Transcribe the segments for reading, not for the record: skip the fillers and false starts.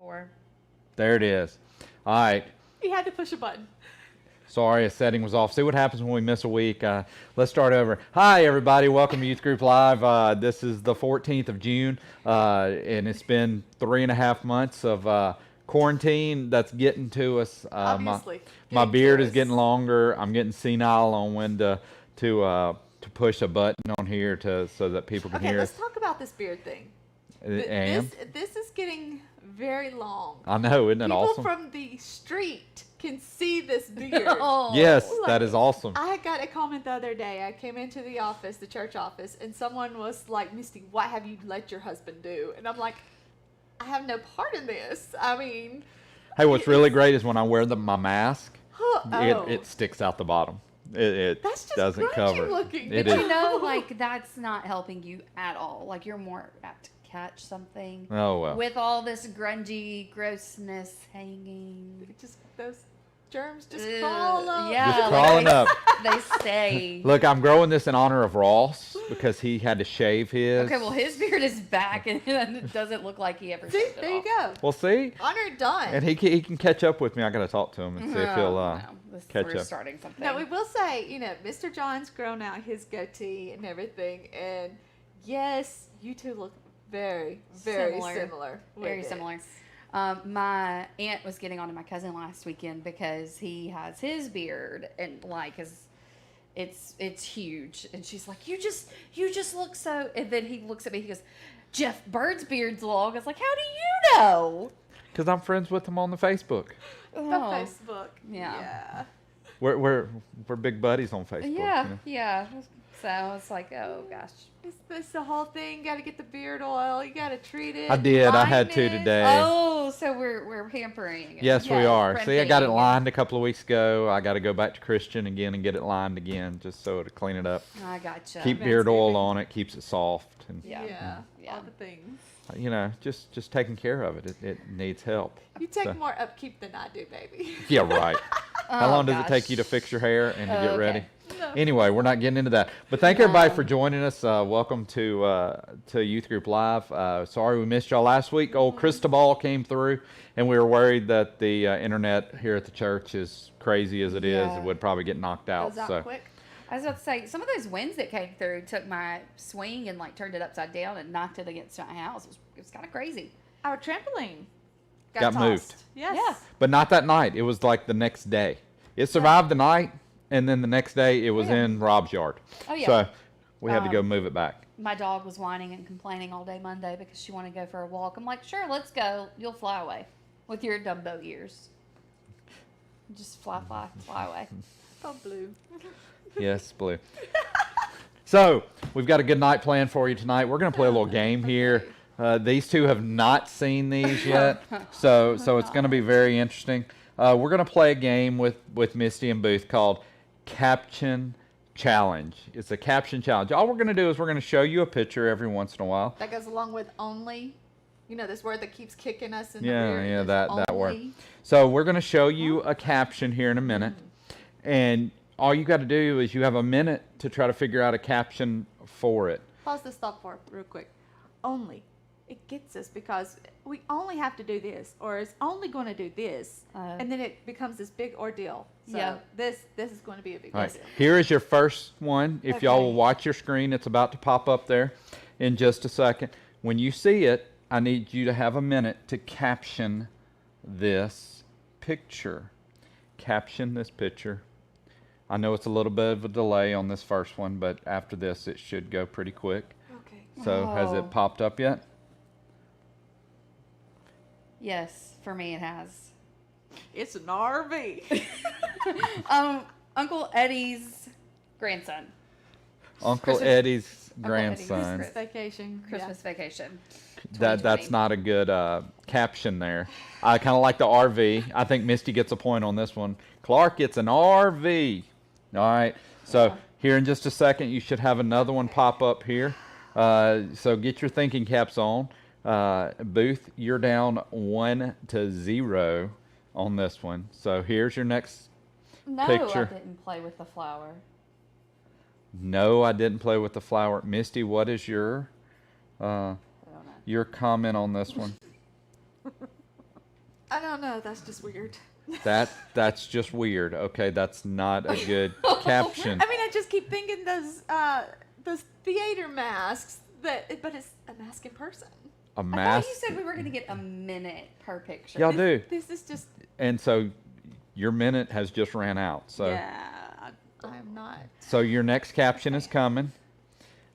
Or There it is. All right. You had to push a button. Sorry, a setting was off. See what happens when we miss a week. Let's start over. Hi, everybody. Welcome to Youth Group Live. This is the 14th of June, and it's been 3.5 months of quarantine that's getting to us. Obviously. My Getting beard to is us. getting longer. I'm getting senile on when to push a button on here so that people can Okay, hear let's us. talk about this beard thing. And This is getting very long. I know, isn't it People awesome? from the street can see this beard. oh, Yes, Like, that is awesome. I got a comment the other day. I came into the office, the church office, and someone was like, Misty, what have you let your husband do? And I'm like, I have no part in this. I mean, Hey, what's really great is when I wear my mask, oh, it sticks out the bottom. It that's just doesn't grungy cover. looking. It but is. you know, like that's not helping you at all. Like you're more apt to catch something Oh well. with all this grungy grossness hanging. Just those germs just Ugh, crawl up. yeah, Just like crawling they- up. They stay. Look, I'm growing this in honor of Ross because he had to shave his. Okay, well his beard is back and it doesn't look like he ever. See, shaved it there you off. go. Well, see, Honor done. and he can catch up with me. I gotta talk to him and see if he'll No, catch we're up. starting something. Now we will say, Mr. John's grown out his goatee and everything, and yes, you two look very, very Similar. similar. Very with it. similar. My aunt was getting on to my cousin last weekend because he has his beard and like it's huge, and she's like, you just look so. And then he looks at me, he goes, Jeff Bird's beard's long. I was like, how do you know? Because I'm friends with him on the Facebook. The Oh. Facebook. Yeah. We're big buddies on Facebook. Yeah, you know? yeah. So it's like, oh gosh. It's the whole thing. You got to get the beard oil. You got to treat it. I did. I had line to it. today. Oh, so we're pampering. Yes, we Yeah, are. See, I got it crimping. lined a couple of weeks ago. I got to go back to Christian again and get it lined again, just so to clean it up. I gotcha. Keep beard oil Manscaping. on it, keeps it soft, and Yeah. All the things. just taking care of it. It needs help. You take So- more upkeep than I do, baby. Yeah, right. How Oh, long does it gosh. take you to fix your hair and to Oh, get okay. ready? No. Anyway, we're not getting into that. But thank everybody No. for joining us. Welcome to Youth Group Live. Sorry we missed y'all last week. Old Cristobal came through, and we were worried that the internet here at the church, as crazy as it is, Yeah. it would probably get knocked out. Goes out So quick. I was about to say, some of those winds that came through took my swing and like turned it upside down and knocked it against my house. It was kind of crazy. Our trampoline Got tossed. moved. Yes. Yeah. But not that night. It was like the next day. It survived the night, and then the next day it was Yeah. in Rob's yard. Oh yeah. So we had to go Um, move it back. My dog was whining and complaining all day Monday because she wanted to go for a walk. I'm like, sure, let's go. You'll fly away with your Dumbo ears. Just fly away. Oh, blue. Yes, Blue. So we've got a good night planned for you tonight. We're going to play a little game here. These two have not seen these yet, so it's going to be very interesting. We're going to play a game with Misty and Booth called Caption Challenge. It's a caption challenge. All we're going to do is we're going to show you a picture every once in a while. That goes along with only. This word that keeps kicking us in the Yeah, rear. yeah, is that word. only. So we're going to show you a caption here in a minute, and all you got to do is you have a minute to try to figure out a caption for it. Pause this thought for real quick. Only. It gets us because we only have to do this, or it's only going to do this, and then it becomes this big ordeal. So Yeah. this is going to be a big All right, ordeal. here is your first one. If y'all will Okay. watch your screen, it's about to pop up there in just a second. When you see it, I need you to have a minute to caption this picture. Caption this picture. I know it's a little bit of a delay on this first one, but after this, it should go pretty quick. Okay. So has Oh. it popped up yet? Yes, for me it has. It's an RV. Uncle Eddie's grandson. Uncle Christmas- Eddie's Uncle Eddie's grandson. Christmas- Vacation. Christmas vacation. That's 2020. not a good caption there. I kind of like the RV. I think Misty gets a point on this one. Clark gets an RV. All right. So here in just a second, you should have another one pop up here. So get your thinking caps on. Booth, you're down 1-0 on this one. So here's your next. No, Picture. I didn't play with the flower. No, I didn't play with the flower. Misty, what is your I don't know. comment on this one? I don't know. That's just weird. That's just weird. Okay, that's not a good caption. I mean, I just keep thinking those theater masks but it's a mask in person. A I thought mask. you said we were gonna get a minute per picture. Y'all do. This is just. And so your minute has just ran out. So Yeah, I'm not. so your next caption is coming.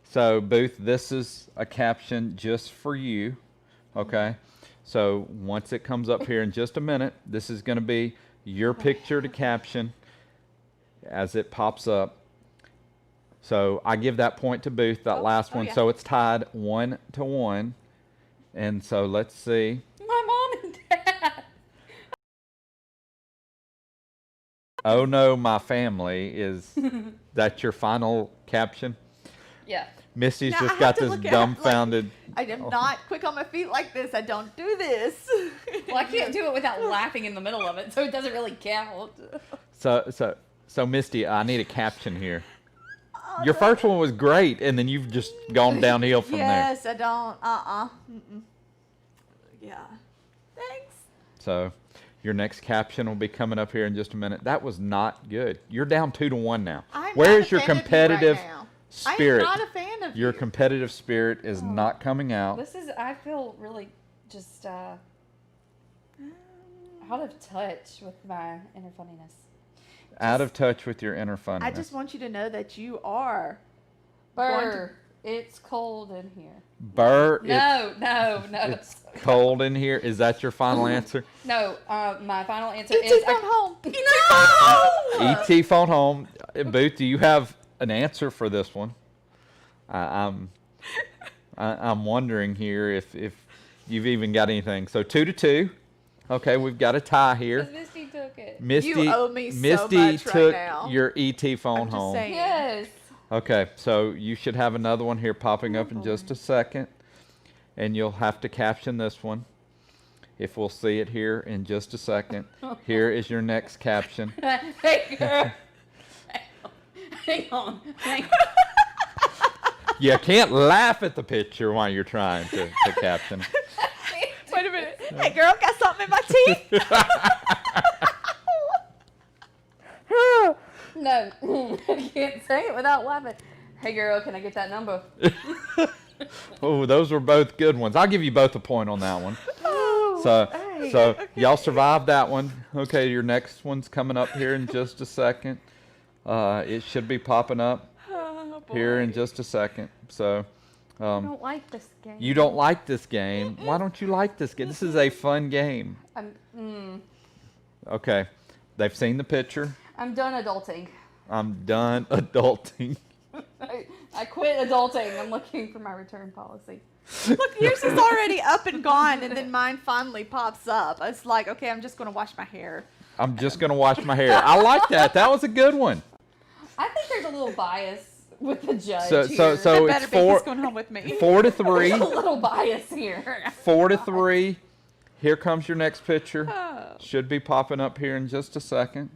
So Booth, this is a caption just for you. Okay. So once it comes up here in just a minute, this is going to be your picture to caption as it pops up. So I give that point to Booth, that last one. yeah. So it's tied 1-1. And so let's see. My mom and dad. Oh no, my family is that your final caption? Yeah. Misty's Now, I just have got to this look at, dumbfounded. I am not quick on my feet like this. I don't do this. Well, I can't do it without laughing in the middle of it, so it doesn't really count. So Misty, I need a caption here. Your first one was great, and then you've just gone downhill from there. Yes, I don't. Mm-mm. Yeah. Thanks. So your next caption will be coming up here in just a minute. That was not good. You're down 2-1 now. I'm Where not is your a fan of you competitive right now. spirit? I am not a fan of Your you. competitive spirit is not coming out. This is, I feel really just out of touch with my inner funniness. Out of touch with your inner funniness. I just want you to know that you are. Burr, it's cold in here. Burr, No, no. it's cold in here. Is that your final answer? No, my final answer E.T. is. phone home. No! E.T. phone home. Booth, do you have an answer for this one? I'm wondering here if you've even got anything. So 2-2. Okay, we've got a tie here. Because Misty took it. Misty, You owe me so Misty much right took now. your ET phone I'm just home. saying. Yes. Okay, so you should have another one here popping up in just a second, and you'll have to caption this one. If we'll see it here in just a second. Here is your next caption. Hey, girl. Hang on. You can't laugh at the picture while you're trying to caption. Wait a minute. Hey, girl, got something in my teeth? No, I can't say it without laughing. Hey, girl, can I get that number? Oh, those were both good ones. I'll give you both a point on that one. Oh, So, hey, so okay. y'all survived that one. Okay, your next one's coming up here in just a second. It should be popping up Oh, boy. here in just a second. So, I don't like this game. you don't like this game. Why don't you like this game? This is a fun game. Okay, they've seen the picture. I'm done adulting. I'm done adulting. I quit adulting. I'm looking for my return policy. Look, yours is already up and gone, and then mine finally pops up. It's like, okay, I'm just going to wash my hair. I'm just gonna wash my hair. I like that. That was a good one. I think there's a little bias with the judge So here. so Better it's be. He's 4 going home with me. 4-3. There's a little bias here. 4-3. Here comes your next picture. Oh. Should be popping up here in just a second.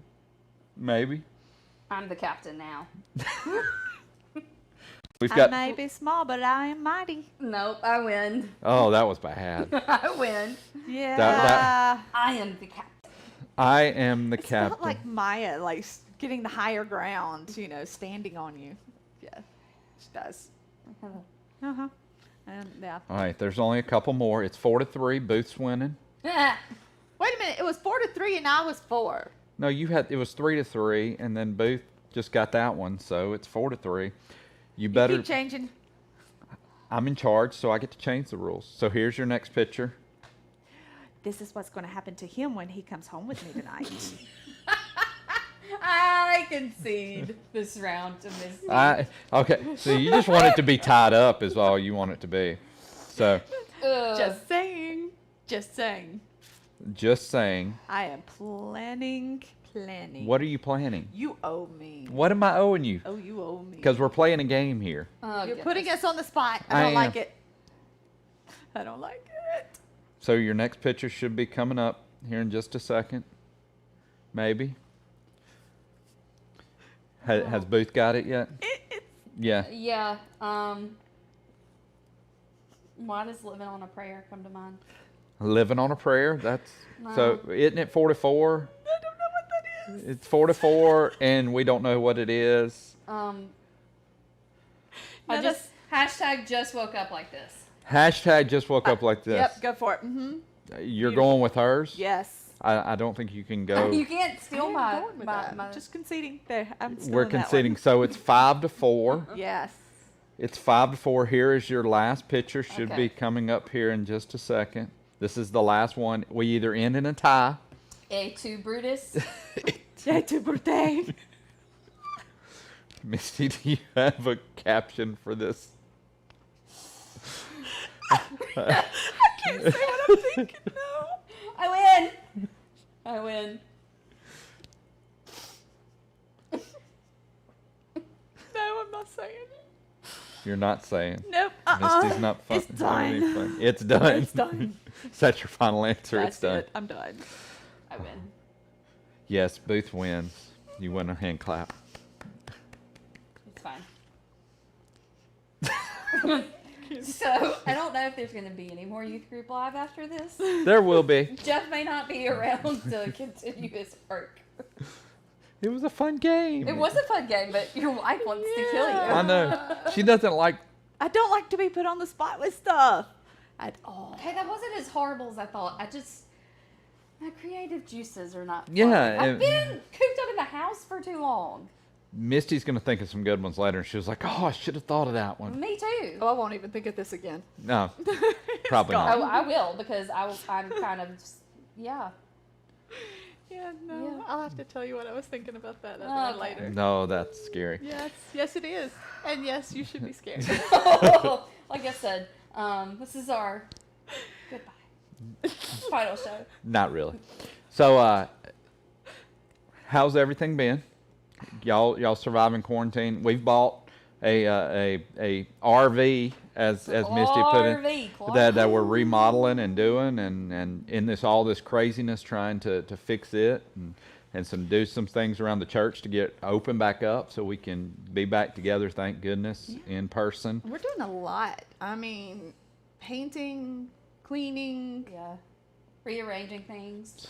Maybe. I'm the captain now. We've I got. may be small, but I am mighty. Nope, I win. Oh, that was bad. I win. Yeah. That- I am the captain. I am the It's captain. not like Maya, like getting the higher ground, you know, standing on you. Yeah, she does. Uh-huh. And yeah. All right, there's only a couple more. It's 4-3. Booth's winning. Wait a minute. It was 4-3, and I was 4. No, it was 3-3, and then Booth just got that one, so it's 4-3. You better. Keep changing. I'm in charge, so I get to change the rules. So here's your next picture. This is what's going to happen to him when he comes home with me tonight. I concede this round to Miss. Okay, so you just want it to be tied up is all you want it to be. So Just saying. Just saying. just saying. I am planning. What are you planning? You owe me. What am I owing you? Oh, you owe me. Because we're playing a game here. Oh, You're goodness. putting us on the spot. I I don't like am. it. I don't like it. So your next picture should be coming up here in just a second. Maybe. Has Booth got it yet? Yeah. Yeah. Why does living on a prayer come to mind? Living on a prayer. That's so. Isn't it 44? I don't know what that is. It's 44, and we don't know what it is. I No, just hashtag just woke up like this. Hashtag just woke up like this. Yep, go for it. Mm-hmm. You're Beautiful. going with hers? Yes. I don't think you can go. You can't steal I'm my, going with my, that. my Just conceding. There, I'm still We're in that one. conceding. So it's 5-4. Yes. It's 5-4. Here is your last picture. Should Okay. be coming up here in just a second. This is the last one. We either end in a tie. A2 Brutus. Yeah, to birthday. Misty, do you have a caption for this? I can't say what I'm thinking. No. I win. I win. No, I'm not saying. You're not saying. Nope. Misty's not fun. It's done. It's done. It's done. Is that your final answer? That's It's done. it. I'm done. I win. Yes, Booth wins. You win a hand clap. It's fine. So, I don't know if there's going to be any more youth group live after this. There will be. Jeff may not be around to continue his work. It was a fun game. It was a fun game, but your wife wants to kill you. I know. She doesn't like. I don't like to be put on the spot with stuff at all. Okay, that wasn't as horrible as I thought. My creative juices are not. Yeah, flowing. I've and- been cooped up in the house for too long. Misty's gonna think of some good ones later, and she was like, "Oh, I should have thought of that one." Me too. Oh, I won't even think of this again. No, probably gone. Oh, not. I will because I'm kind of just, yeah. Yeah, no. Yeah. I'll have to tell you what I was thinking about that other Okay. one later. No, that's scary. Yes, yes, it is. And yes, you should be scared. Like I said, this is our goodbye final show. Not really. So, how's everything been? Y'all surviving quarantine? We've bought a RV as Misty put it. RV, Clark. That we're remodeling and doing and in all this craziness trying to fix it and do some things around the church to get open back up so we can be back together, thank goodness, in person. We're doing a lot. I mean, painting, cleaning. Yeah, rearranging things.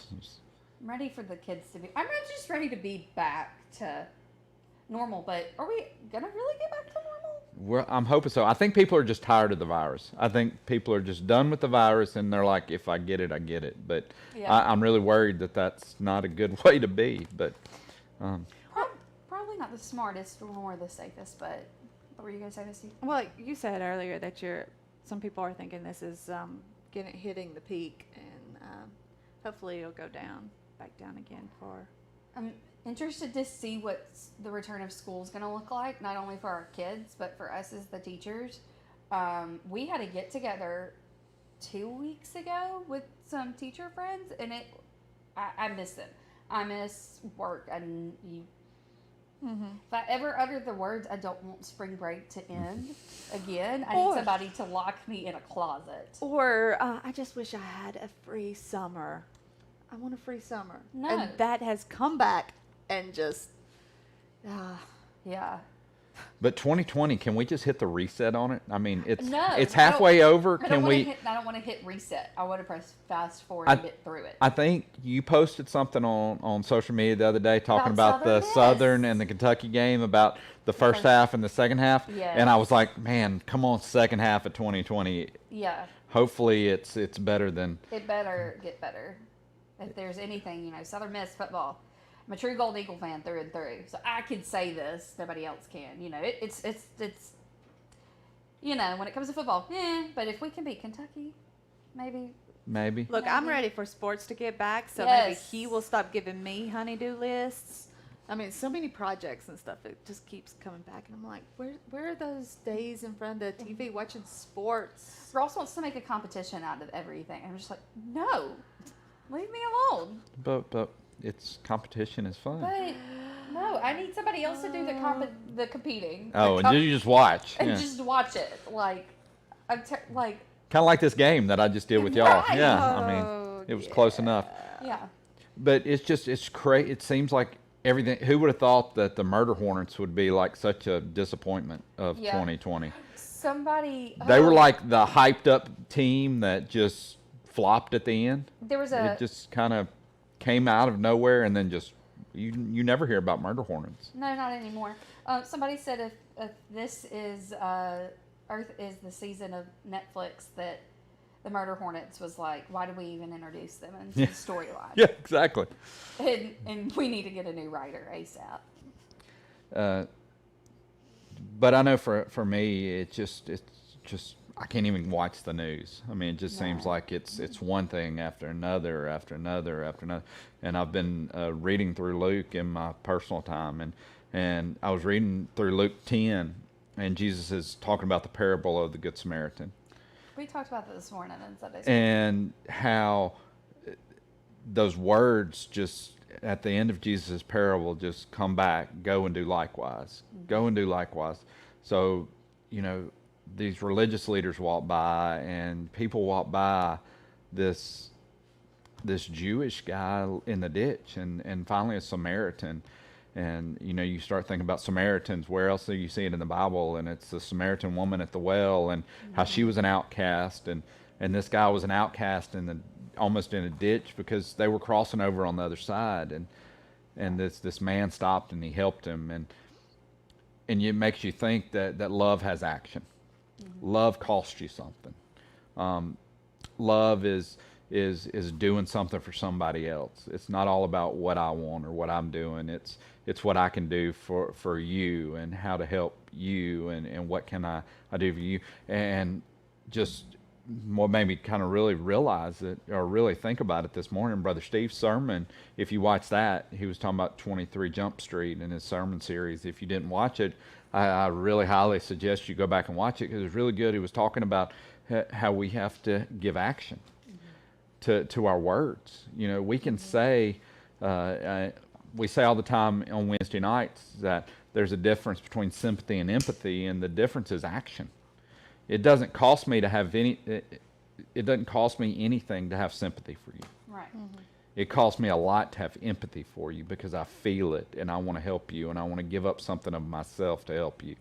I'm ready for the kids to be. I'm just ready to be back to normal. But are we gonna really get back to normal? I'm hoping so. I think people are just tired of the virus. I think people are just done with the virus and they're like, if I get it, I get it. But Yeah. I'm really worried that that's not a good way to be. But Probably not the smartest or the safest. But what were you gonna say, Misty? Well, you said earlier that some people are thinking this is hitting the peak, and hopefully it'll go back down again for. I'm interested to see what the return of school is going to look like, not only for our kids, but for us as the teachers. We had a get together 2 weeks ago with some teacher friends, and I miss them. I miss work. If I ever utter the words, I don't want spring break to end again. I need Or- somebody to lock me in a closet. Or I just wish I had a free summer. I want a free summer. No. And that has come back and just. Yeah. But 2020, can we just hit the reset on it? I mean, it's No, I halfway over. I Can we? don't want to hit reset. I want to press fast forward I- and get through it. I think you posted something on social media the other day talking About about the Southern Miss. Southern and the Kentucky game, about the first half and the second half. Yes. And I was like, man, come on, second half of 2020. Yeah. Hopefully it's better than. It better get better. If there's anything, Southern Miss football. I'm a true Gold Eagle fan through and through, so I can say this. Nobody else can. It's when it comes to football, but if we can beat Kentucky, maybe. Maybe. Look, I'm Maybe. ready for sports to get back, so Yes. maybe he will stop giving me honeydew lists. I mean, so many projects and stuff. It just keeps coming back, and I'm like, where are those days in front of the TV watching sports? Ross wants to make a competition out of everything. I'm just like, no, leave me alone. But it's competition is fun. But no, I need somebody else to do the competing. Oh, The and you just watch. and Yeah. just watch it. Like, like, Kind of like this game that I just did with y'all. Right. Yeah, I Oh, mean, it was close enough. yeah. But it's crazy. It seems like everything. Who would have thought that the Murder Hornets would be like such a disappointment of Yeah. 2020? Somebody. They were like the hyped up team that just flopped at the end. There was It just kind of came out of nowhere, and then just you never hear about murder hornets. no, not anymore. Somebody said if this is Earth is the season of Netflix, that the murder hornets was like, why did we even introduce them into Yeah. the storyline? Yeah, exactly. And we need to get a new writer ASAP. But I know for me, it's just I can't even watch the news. I mean, it just seems No. like it's one thing after another, after another, after another. And I've been reading through Luke in my personal time, and I was reading through Luke 10, and Jesus is talking about the parable of the Good Samaritan, We talked about that this morning in Sunday school. and how those words just at the end of Jesus' parable just come back, go and do likewise. Go and do likewise. So, these religious leaders walk by, and people walk by this Jewish guy in the ditch, and finally a Samaritan. And you start thinking about Samaritans. Where else do you see it in the Bible? And it's the Samaritan woman at the well, and how she was an outcast, and this guy was an outcast almost in a ditch because they were crossing over on the other side, and this man stopped and he helped him, and it makes you think that love has action. Love costs you something. Love is doing something for somebody else. It's not all about what I want or what I'm doing. It's what I can do for you, and how to help you, and what can I do for you. And just what made me kind of really realize it, or really think about it this morning, Brother Steve's sermon, if you watch that, he was talking about 23 Jump Street in his sermon series. If you didn't watch it, I really highly suggest you go back and watch it, because it was really good. He was talking about how we have to give action to our words. We can say, we say all the time on Wednesday nights that there's a difference between sympathy and empathy, and the difference is action. It doesn't cost me to have it doesn't cost me anything to have sympathy for you. Right. It costs me a lot to have empathy for you, because I feel it, and I want to help you, and I want to give up something of myself to help you.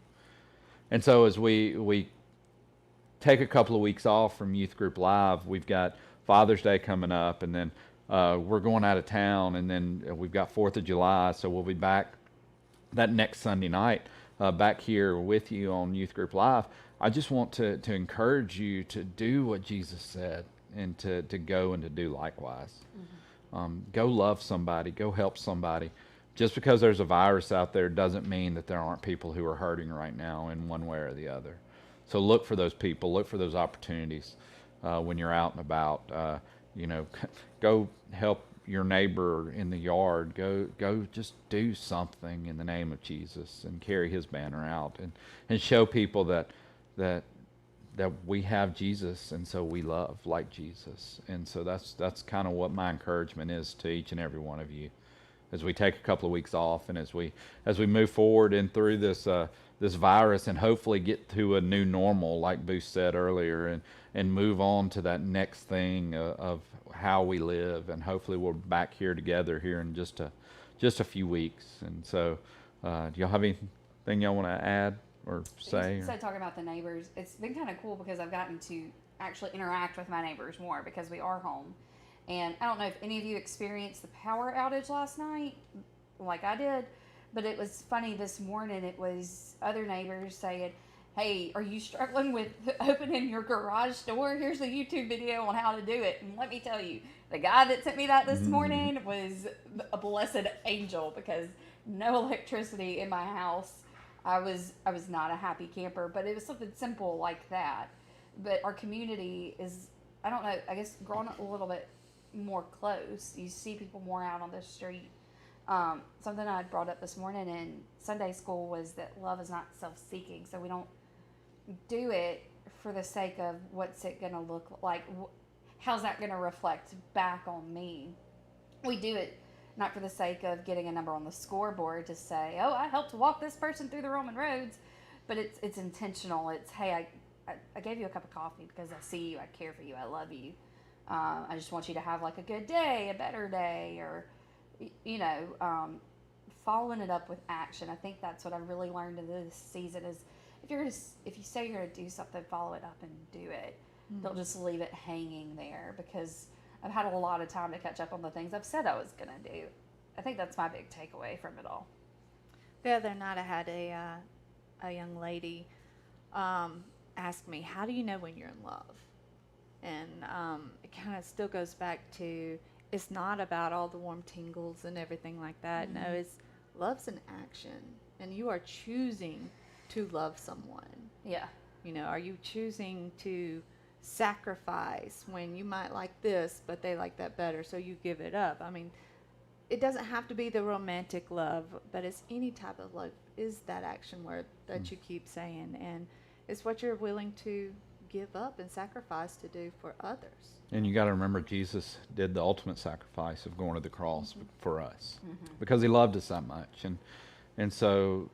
And so as we take a couple of weeks off from Youth Group Live, we've got Father's Day coming up, and then we're going out of town, and then we've got 4th of July, so we'll be back that next Sunday night back here with you on Youth Group Live. I just want to encourage you to do what Jesus said, and to go and to do likewise. Go love somebody, go help somebody. Just because there's a virus out there doesn't mean that there aren't people who are hurting right now in one way or the other. So look for those people, look for those opportunities when you're out and about. Go help your neighbor in the yard. Go just do something in the name of Jesus, and carry his banner out, and show people that we have Jesus, and so we love like Jesus. And so that's kind of what my encouragement is to each and every one of you as we take a couple of weeks off, and as we move forward and through this virus, and hopefully get to a new normal, like Booth said earlier, and move on to that next thing of how we live. And hopefully we're back here together here in just a few weeks. And so do y'all have anything y'all want to add or say? So talking about the neighbors, it's been kind of cool because I've gotten to actually interact with my neighbors more because we are home. And I don't know if any of you experienced the power outage last night like I did, but it was funny this morning. It was other neighbors saying, hey, are you struggling with opening your garage door? Here's a YouTube video on how to do it. And let me tell you, the guy that sent me that this morning was a blessed angel, because no electricity in my house. I was not a happy camper, but it was something simple like that. But our community is, I don't know, I guess growing up a little bit more close. You see people more out on the street. Something I had brought up this morning in Sunday school was that love is not self-seeking. So we don't do it for the sake of what's it going to look like. How's that going to reflect back on me? We do it not for the sake of getting a number on the scoreboard to say, oh, I helped walk this person through the Roman roads. But it's intentional. It's, hey, I gave you a cup of coffee because I see you, I care for you, I love you. I just want you to have like a good day, a better day, or, following it up with action. I think that's what I really learned in this season is if you say you're going to do something, follow it up and do it. They'll just leave it hanging there because I've had a lot of time to catch up on the things I've said I was going to do. I think that's my big takeaway from it all. The other night I had a young lady ask me, how do you know when you're in love? And it kind of still goes back to, it's not about all the warm tingles and everything like that. No, it's love's an action. And you are choosing to love someone. Yeah. You know, are you choosing to sacrifice when you might like this, but they like that better, so you give it up? I mean, it doesn't have to be the romantic love, but it's any type of love is that action word that you keep saying, and it's what you're willing to give up and sacrifice to do for others. And you got to remember, Jesus did the ultimate sacrifice of going to the cross for us because he loved us that much. And so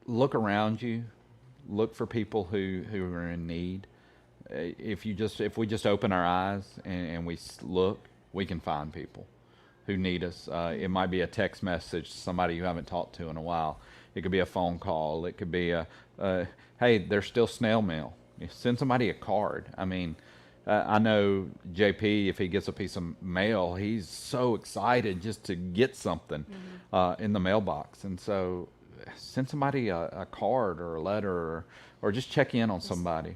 look around you, look for people who are in need. If we just open our eyes and we look, we can find people who need us. It might be a text message to somebody you haven't talked to in a while. It could be a phone call. It could be hey, there's still snail mail. Send somebody a card. I mean, I know JP, if he gets a piece of mail, he's so excited just to get something in the mailbox. And so send somebody a card or a letter or just check in on somebody.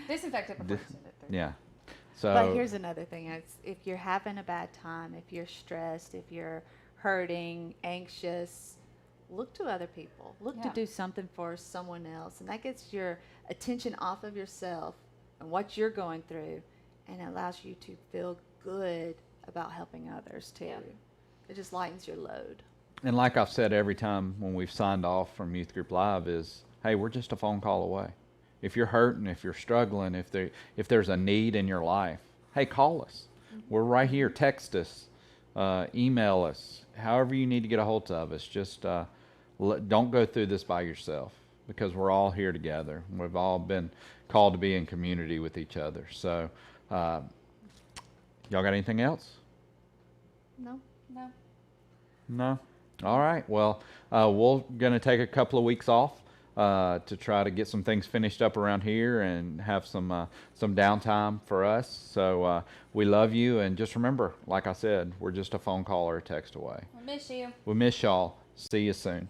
Disinfect it before you send it through. Yeah. So, But here's another thing. If you're having a bad time, if you're stressed, if you're hurting, anxious, look to other people. Look to Yeah. do something for someone else. And that gets your attention off of yourself and what you're going through, and it allows you to feel good about helping others too. Yeah. It just lightens your load. and like I've said every time when we've signed off from Youth Group Live is, hey, we're just a phone call away. If you're hurting, if you're struggling, if there's a need in your life, hey, call us. We're right here. Text us, email us, however you need to get a hold of us. Just don't go through this by yourself because we're all here together. We've all been called to be in community with each other. So, y'all got anything else? No? No. No? All right. Well, we're going to take a couple of weeks off to try to get some things finished up around here and have some downtime for us. So we love you. And just remember, like I said, we're just a phone call or a text away. I miss you. We miss y'all. See you soon.